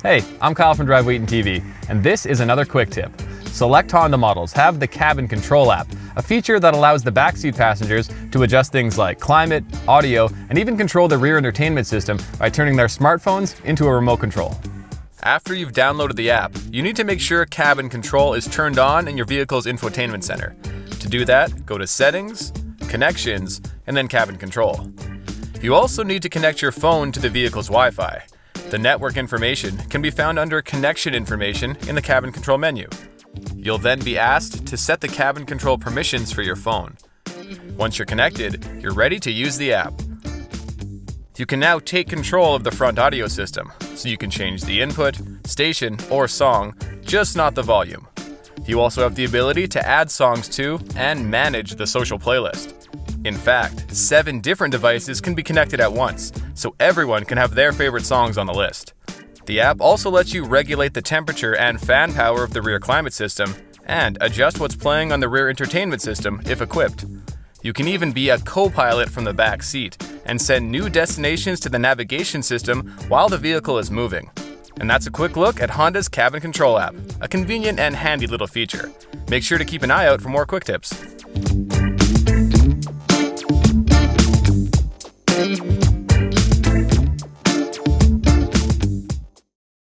Hey, I'm Kyle from Drive Wheaton TV, and this is another quick tip. Select Honda models have the CabinControl App, a feature that allows the backseat passengers to adjust things like climate, audio, and even control the rear entertainment system by turning their smartphones into a remote control. After you've downloaded the app, you need to make sure Cabin Control is turned on in your vehicle's infotainment center. To do that, go to Settings, Connections, and then Cabin Control. You also need to connect your phone to the vehicle's Wi-Fi. The network information can be found under Connection Information in the Cabin Control menu. You'll then be asked to set the cabin control permissions for your phone. Once you're connected, you're ready to use the app. You can now take control of the front audio system, so you can change the input, station, or song, just not the volume. You also have the ability to add songs to and manage the social playlist. In fact, 7 different devices can be connected at once, so everyone can have their favorite songs on the list. The app also lets you regulate the temperature and fan power of the rear climate system and adjust what's playing on the rear entertainment system if equipped. You can even be a co-pilot from the back seat and send new destinations to the navigation system while the vehicle is moving. And that's a quick look at Honda's CabinControl app, a convenient and handy little feature. Make sure to keep an eye out for more quick tips.